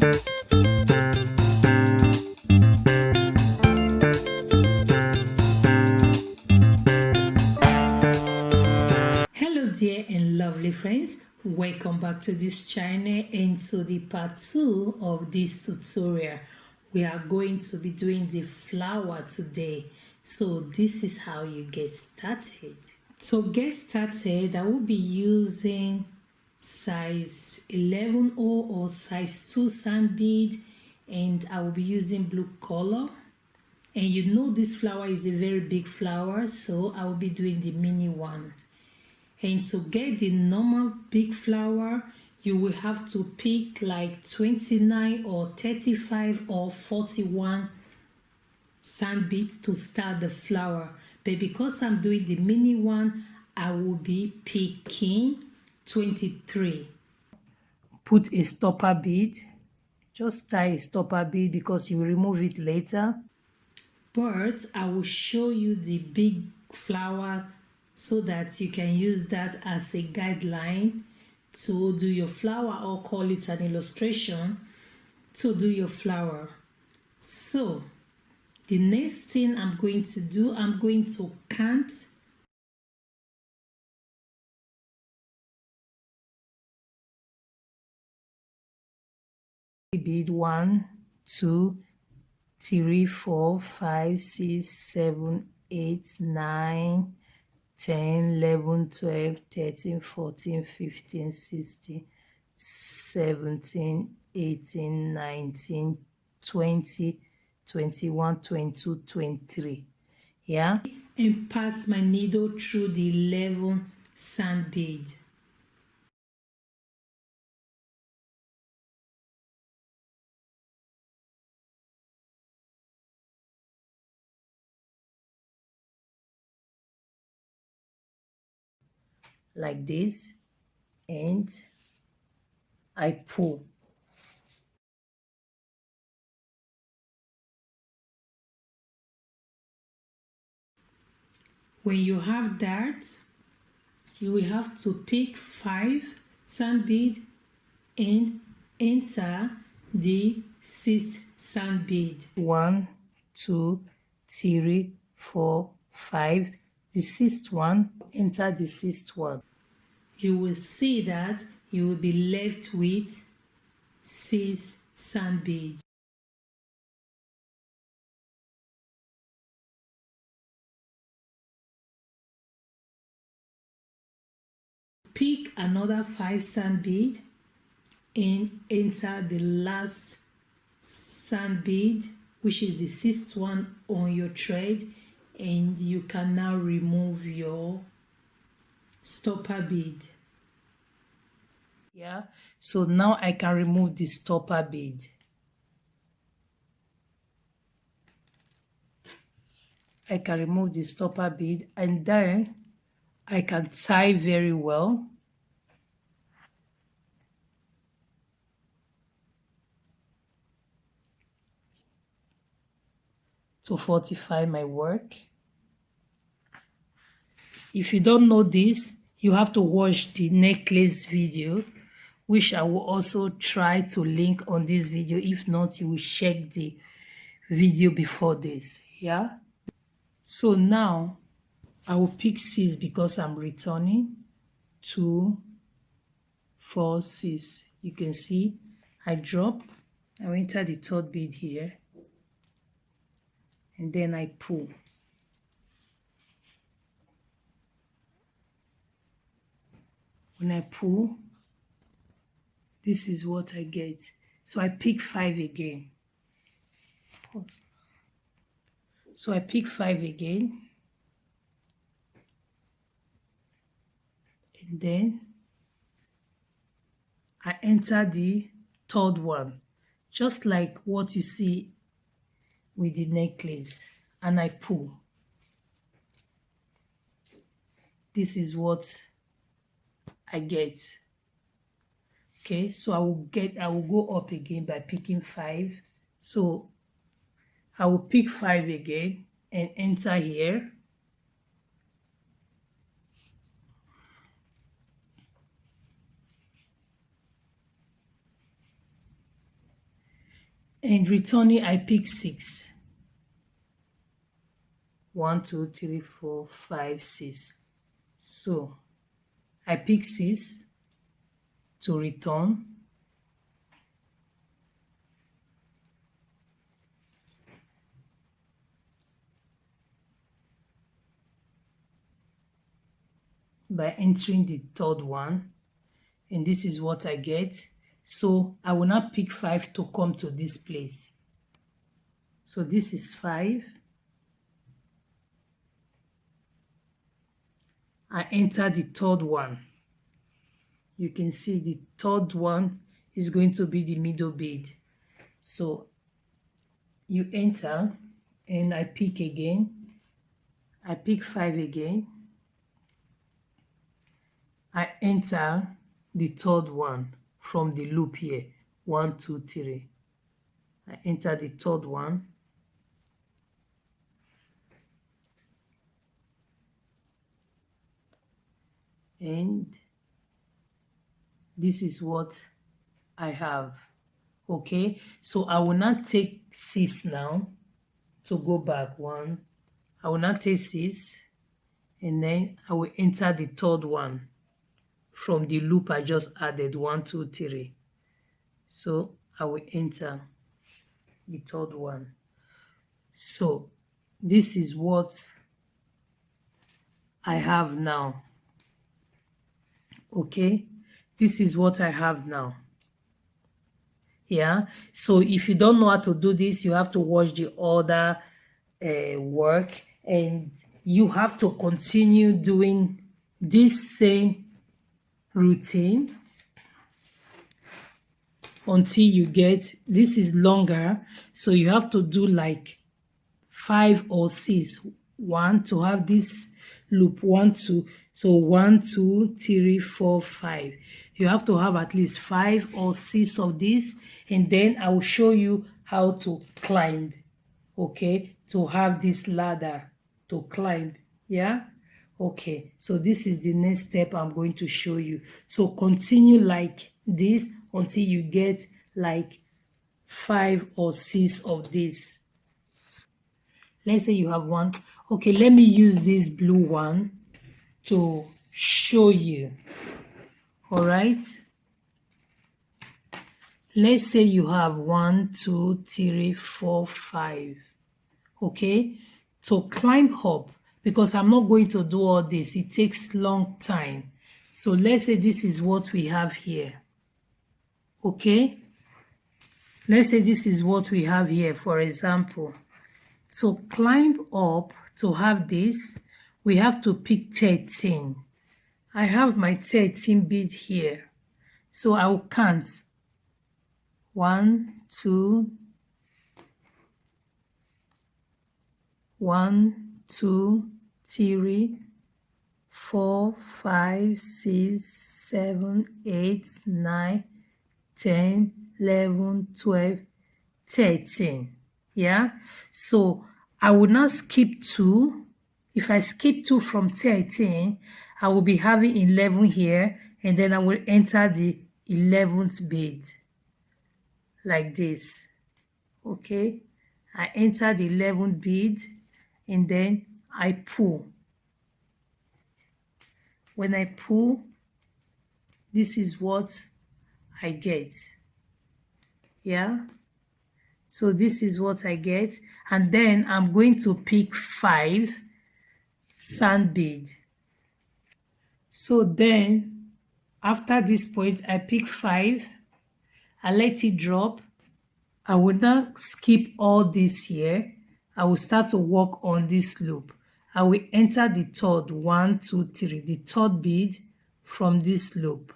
Hello dear and lovely friends, welcome back to this channel and to the part 2 of this tutorial. We are going to be doing the flower today, so this is how you get started. To get started, I will be using size 11O or size 2 sand bead, and I will be using blue color. And you know this flower is a very big flower, so I will be doing the mini one. And to get the normal big flower, you will have to pick like 29 or 35 or 41 sand beads to start the flower. But because I'm doing the mini one, I will be picking 23. Put a stopper bead. Just tie a stopper bead because you will remove it later. But I will show you the big flower so that you can use that as a guideline to do your flower, or call it an illustration to do your flower. So the next thing I'm going to do, I'm going to count bead 1, 2, 3, 4, 5, 6, 7, 8, 9, 10, 11, 12, 13, 14, 15, 16, 17, 18, 19, 20, 21, 22, 23. Yeah? And pass my needle through the 11 sand bead. Like this, and I pull. When you have that, you will have to pick 5 sand bead and enter the 6th sand bead. 1, 2, 3, 4, 5. The 6th one, enter the 6th one. You will see that you will be left with 6 sand beads. Pick another 5 sand bead and enter the last sand bead, which is the 6th one on your thread, and you can now remove your stopper bead. Yeah, so now I can remove the stopper bead. I can remove the stopper bead, and then I can tie very well. To fortify my work. If you don't know this, you have to watch the necklace video, which I will also try to link on this video. If not, you will check the video before this. Yeah, so now I will pick 6 because I'm returning. 2, 4, 6. You can see I drop, I enter the 3rd bead here, and then I pull. When I pull, this is what I get. So I pick 5 again. Pause. So I pick 5 again, and then I enter the 3rd one, just like what you see with the necklace, and I pull. This is what I get. Okay, so I will go up again by picking 5. So I will pick 5 again and enter here. And returning, I pick 6. 1, 2, 3, 4, 5, 6. So I pick 6 to return. By entering the third one, and this is what I get. So I will not pick 5 to come to this place. So this is 5. I enter the third one. You can see the third one is going to be the middle bead. So you enter and I pick again. I pick 5 again. I enter the third one from the loop here. 1, 2, 3. I enter the third one. And this is what I have. Okay, so I will not take 6 now to go back. 1. I will not take 6, and then I will enter the third one from the loop I just added. 1, 2, 3. So I will enter the third one. So this is what I have now. Okay, this is what I have now. Yeah, so if you don't know how to do this, you have to watch the other work, and you have to continue doing this same routine until you get, this is longer, so you have to do like 5 or 6. 1 to have this loop. 1, 2. So 1, 2, 3, 4, 5. You have to have at least 5 or 6 of this, and then I will show you how to climb. Okay, to have this ladder to climb. Yeah, okay, so this is the next step I'm going to show you. So continue like this until you get like 5 or 6 of this. Let's say you have 1. Okay, let me use this blue one to show you. All right, let's say you have 1, 2, 3, 4, 5. Okay, to climb up, because I'm not going to do all this, it takes long time. So let's say this is what we have here. Okay, let's say this is what we have here. For example, to climb up, to have this, we have to pick 13. I have my 13 bead here, so I will count 1, 2, 1, 2, 3, 4, 5, 6, 7, 8, 9, 10, 11, 12, 13. Yeah, so I will not skip 2. If I skip 2 from 13, I will be having 11 here, and then I will enter the 11th bead like this. Okay, I enter the 11th bead, and then I pull. When I pull, this is what I get. Yeah, so this is what I get, and then I'm going to pick 5 sand bead. So then after this point, I pick 5, I let it drop. I will not skip all this here. I will start to work on this loop. I will enter the third, 1, 2, 3, the third bead from this loop.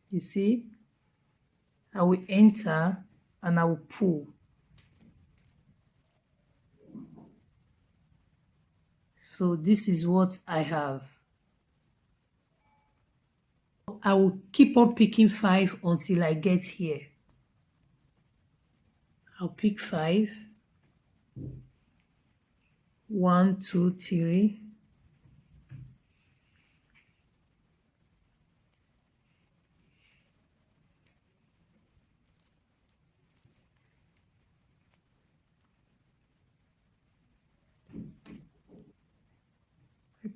You see, I will enter and I will pull. So this is what I have. I will keep on picking 5 until I get here. I'll pick 5. 1, 2, 3.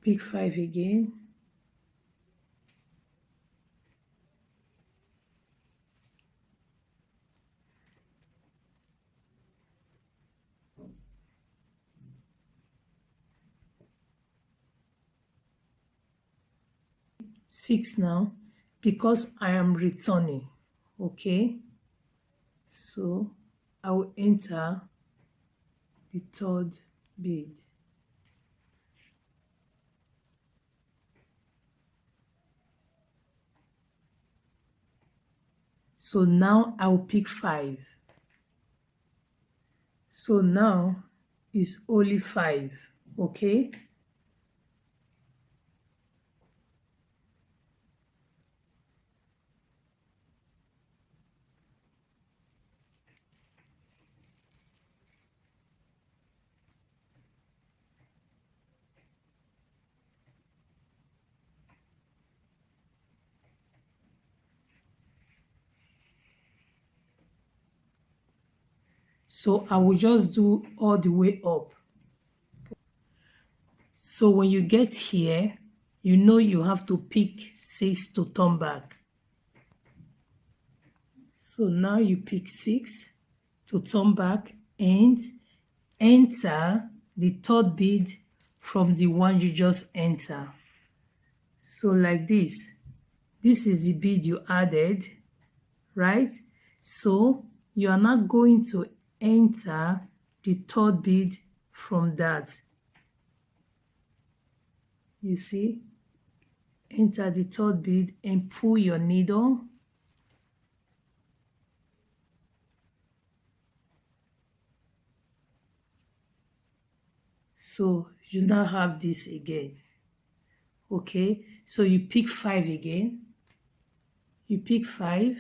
pick 5 again. Six now, because I am returning. Okay, so I will enter the third bead. So now I will pick 5. So now it's only 5. Okay, so I will just do all the way up. So when you get here, you know you have to pick 6 to turn back. So now you pick 6 to turn back and enter the third bead from the one you just enter. So like this. This is the bead you added, right? So you are not going to enter the third bead from that. You see? Enter the third bead and pull your needle. So you now have this again. Okay, so you pick 5 again. You pick 5.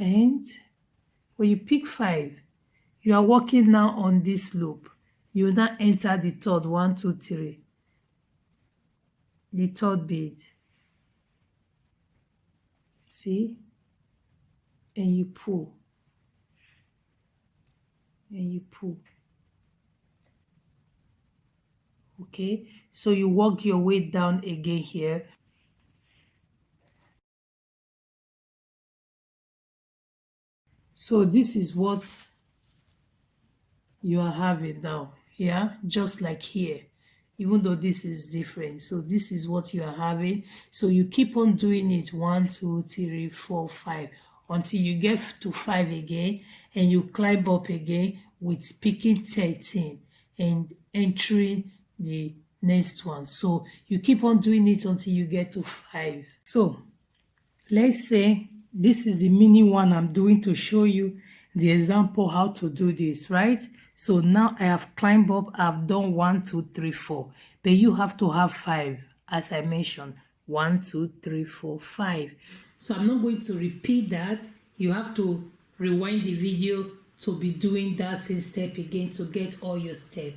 And when you pick 5, you are working now on this loop. You will now enter the third, 1, 2, 3. The third bead. See? And you pull. And you pull. Okay? So you work your way down again here. So this is what you are having now. Yeah? Just like here. Even though this is different. So this is what you are having. So you keep on doing it 1, 2, 3, 4, 5 until you get to 5 again, and you climb up again with picking 13 and entering the next one. So you keep on doing it until you get to 5. So let's say this is the mini one I'm doing to show you the example how to do this, right? So now I have climbed up, I've done 1, 2, 3, 4, but you have to have 5, as I mentioned. 1, 2, 3, 4, 5. So I'm not going to repeat that. You have to rewind the video to be doing that same step again to get all your step.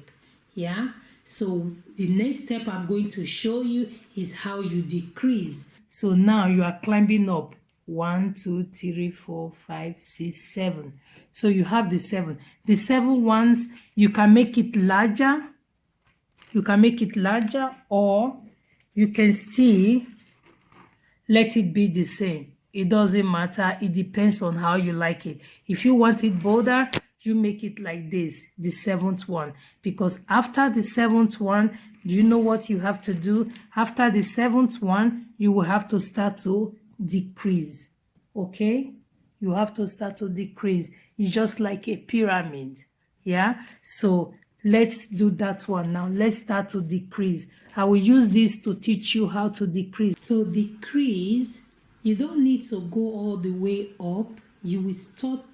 Yeah, so the next step I'm going to show you is how you decrease. So now you are climbing up 1, 2, 3, 4, 5, 6, 7. So you have the 7. The 7 ones, you can make it larger. You can make it larger, or you can still let it be the same. It doesn't matter. It depends on how you like it. If you want it bolder, you make it like this, the 7th one. Because after the 7th one, do you know what you have to do? After the 7th one, you will have to start to decrease. Okay? You have to start to decrease. It's just like a pyramid. Yeah? So let's do that one now. Let's start to decrease. I will use this to teach you how to decrease. So decrease, you don't need to go all the way up. You will stop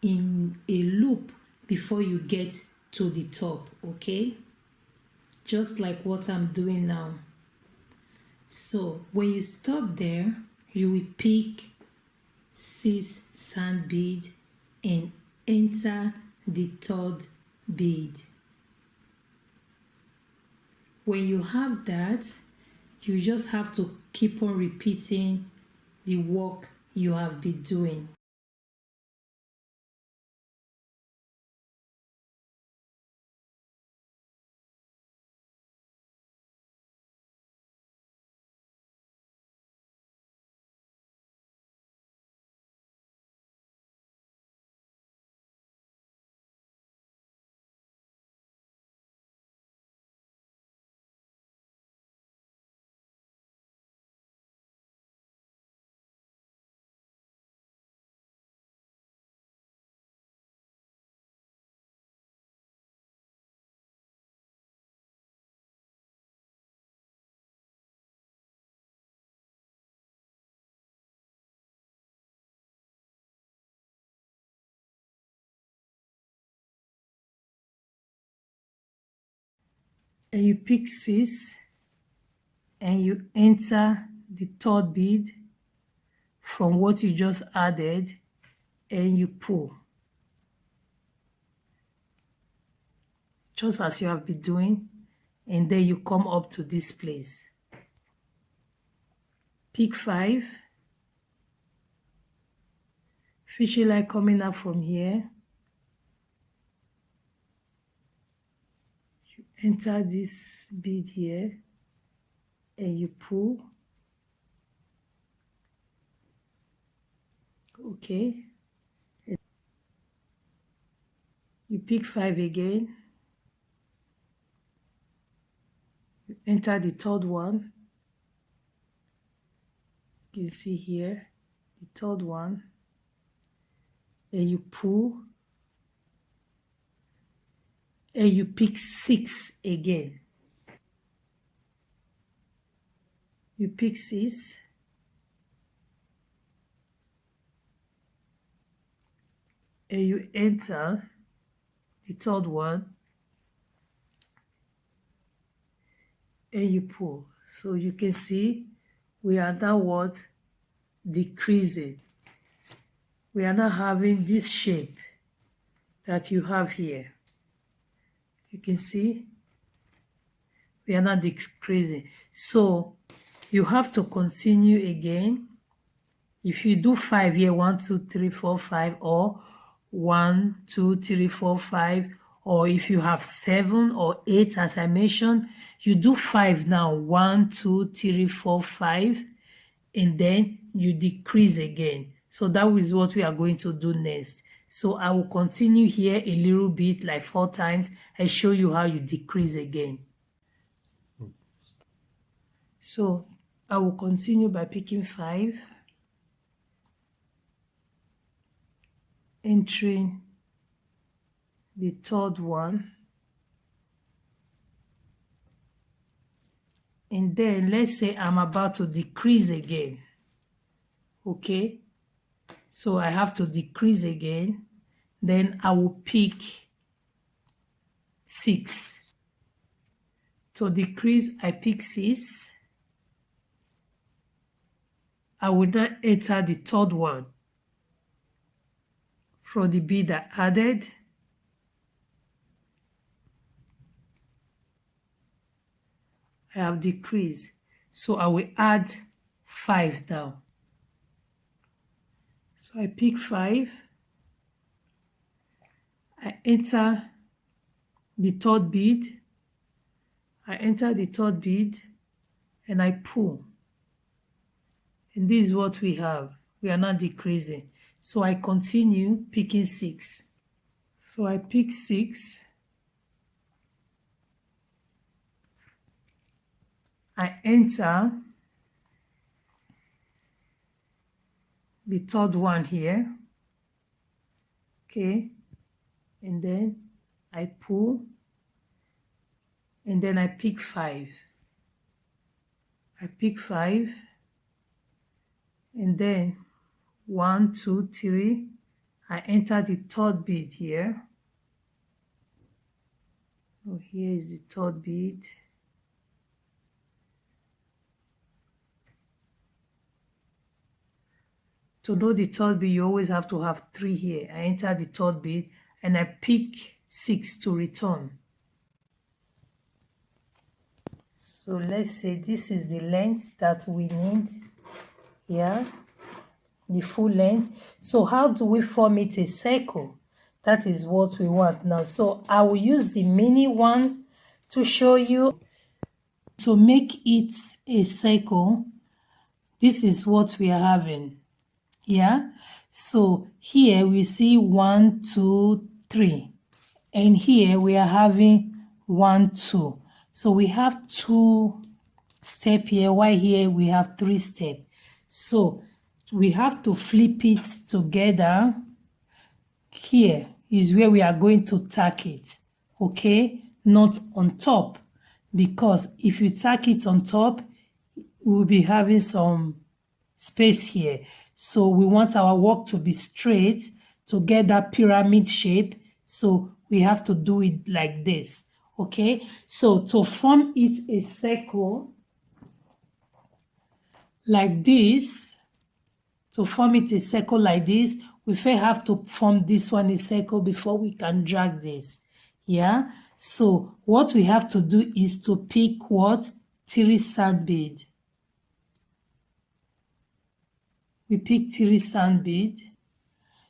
in a loop before you get to the top, okay? Just like what I'm doing now. So when you stop there, you will pick 6 sand bead and enter the third bead. When you have that, you just have to keep on repeating the work you have been doing. and you pick 6 and you enter the third bead from what you just added and you pull, just as you have been doing, and then you come up to this place. Pick 5, fishing line coming up from here. You enter this bead here and you pull. Okay. You pick 5 again. You enter the third one. You can see here the third one, and you pull, and you pick 6 again. You pick 6, and you enter the third one, and you pull. So you can see we are now what? Decreasing. We are not having this shape that you have here. You can see we are not decreasing. So you have to continue again. If you do 5 here, 1, 2, 3, 4, 5, or 1, 2, 3, 4, 5, or if you have 7 or 8, as I mentioned, you do 5 now, 1, 2, 3, 4, 5, and then you decrease again. So that is what we are going to do next. So I will continue here a little bit, like 4 times, and show you how you decrease again. So I will continue by picking 5, entering the third one, and then let's say I'm about to decrease again. Okay, so I have to decrease again, then I will pick 6. To decrease, I pick 6. I will now enter the third one from the bead I added. I have decreased, so I will add 5 now. So I pick 5, I enter the third bead, and I pull. And this is what we have. We are not decreasing. So I continue picking 6. So I pick 6. I enter the third one here. Okay. And then I pull. And then I pick 5. I pick 5. And then 1, 2, 3. I enter the third bead here. Oh, here is the third bead. To know the third bead, you always have to have 3 here. I enter the third bead and I pick 6 to return. So let's say this is the length that we need here, the full length. So how do we form it a circle? That is what we want now. So I will use the mini one to show you. To make it a circle, this is what we are having. Yeah, so here we see 1, 2, 3, and here we are having 1, 2. So we have 2 steps here, while here we have 3 steps. So we have to flip it together. Here is where we are going to tack it, okay? Not on top, because if you tack it on top, we'll be having some space here. So we want our work to be straight to get that pyramid shape. So we have to do it like this. Okay, so to form it a circle like this, we first have to form this one a circle before we can drag this. Yeah, so what we have to do is to pick what? 3 sand bead. We pick 3 sand bead.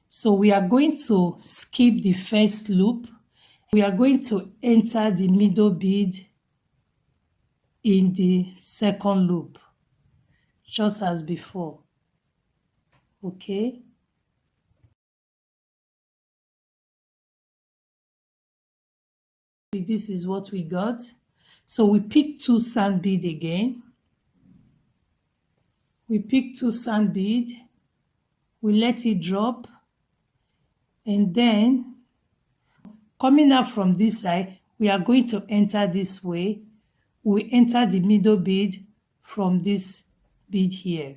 So we are going to skip the first loop. We are going to enter the middle bead in the second loop, just as before. Okay. This is what we got. So we pick 2 sand bead again. We pick 2 sand bead. We let it drop. And then coming out from this side, we are going to enter this way. We enter the middle bead from this bead here.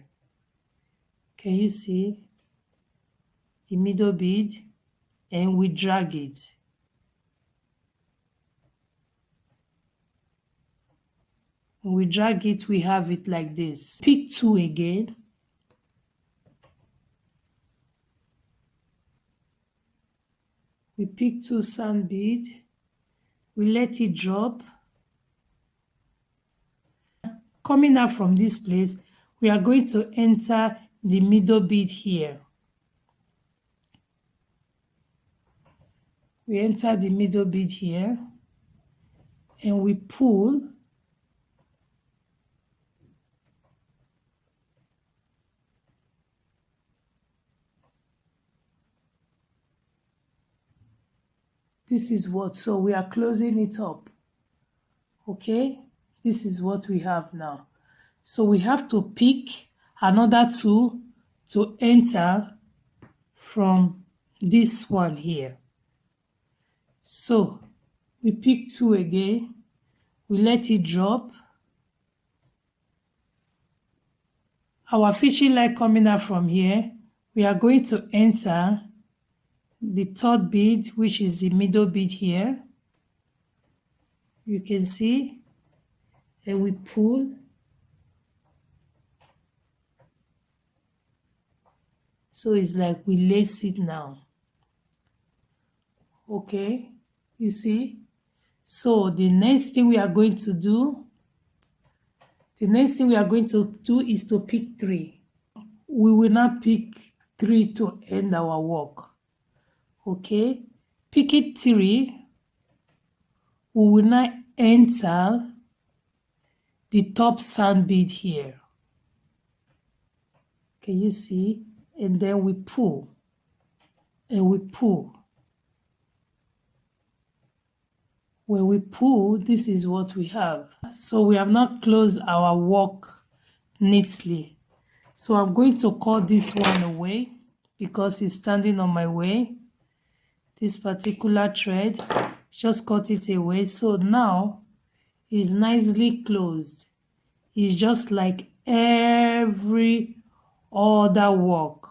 Can you see the middle bead? And we drag it. When we drag it, we have it like this. Pick 2 again. We pick 2 sand bead. We let it drop. Coming out from this place, we are going to enter the middle bead here. We enter the middle bead here and we pull. This is what, so we are closing it up. Okay, this is what we have now. So we have to pick another 2 to enter from this one here. So we pick 2 again, we let it drop. Our fishing line coming out from here, we are going to enter the 3rd bead, which is the middle bead here. You can see, and we pull. So it's like we lace it now. Okay, you see? So the next thing we are going to do is to pick 3. We will not pick 3 to end our work. Okay, pick it 3. We will not enter the top sand bead here. Can you see? And then we pull and we pull. When we pull, this is what we have. So we have not closed our work neatly. So I'm going to cut this one away because it's standing on my way. This particular thread, just cut it away. So now it's nicely closed. It's just like every other work.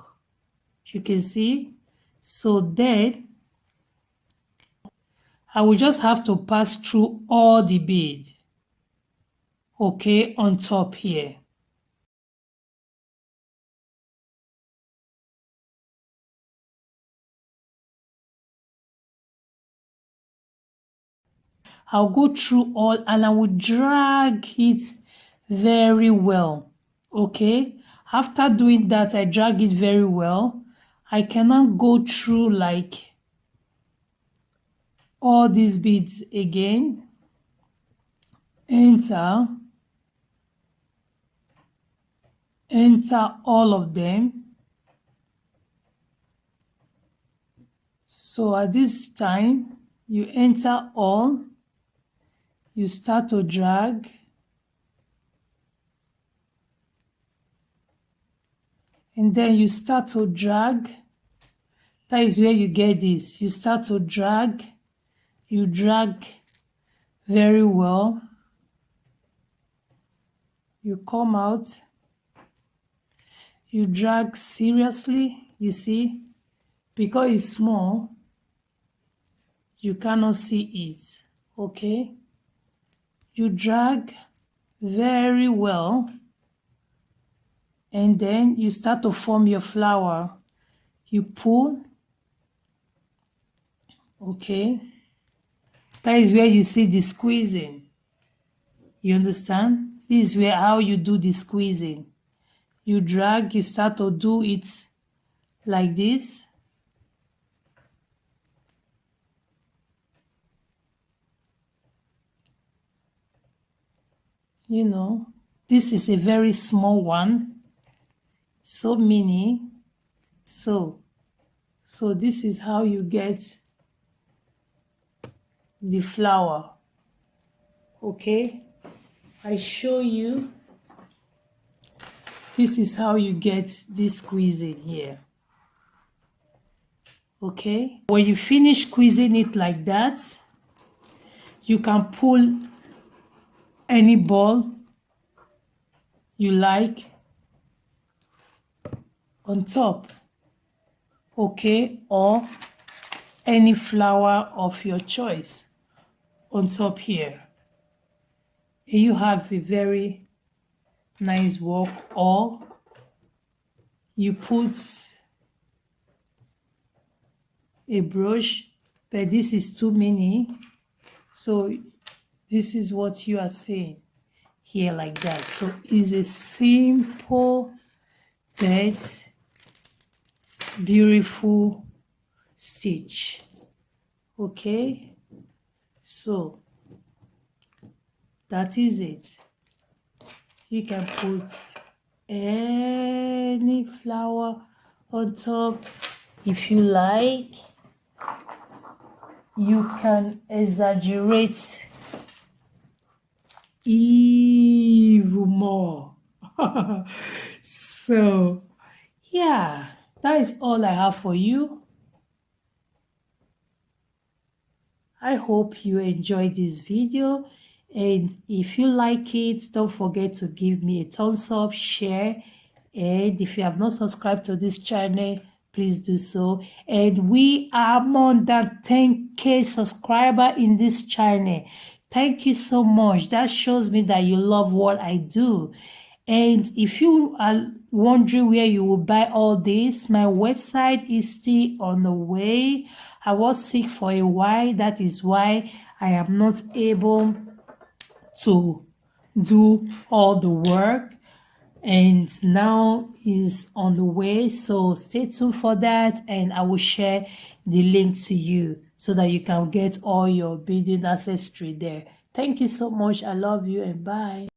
You can see. So then I will just have to pass through all the bead, okay, on top here. I'll go through all and I will drag it very well, okay? After doing that, I drag it very well. I cannot go through like all these beads again. Enter all of them. So at this time, you enter all, you start to drag, and then you start to drag. That is where you get this. You start to drag, you drag very well. You come out, you drag seriously, you see, because it's small, you cannot see it, Okay, you drag very well, and then you start to form your flower. You pull. Okay, that is where you see the squeezing. You understand? This is where how you do the squeezing. You drag, you start to do it like this. You know, this is a very small one, so mini. So this is how you get the flower. Okay, I show you. This is how you get this squeezing here. Okay, when you finish squeezing it like that, you can pull any ball you like on top. Okay, or any flower of your choice on top here. And you have a very nice work, or you put a brush, but this is too many, so this is what you are seeing here like that. So it's a simple but beautiful stitch. Okay, so that is it. You can put any flower on top if you like. You can exaggerate even more. So yeah, that is all I have for you. I hope you enjoyed this video, and if you like it, don't forget to give me a thumbs up, share, and if you have not subscribed to this channel, please do so. And we are more than 10K subscriber in this channel. Thank you so much. That shows me that you love what I do. And if you are wondering where you will buy all this, my website is still on the way. I was sick for a while. That is why I am not able to do all the work, and now is on the way. So stay tuned for that, and I will share the link to you so that you can get all your beading accessory there. Thank you so much. I love you, and bye.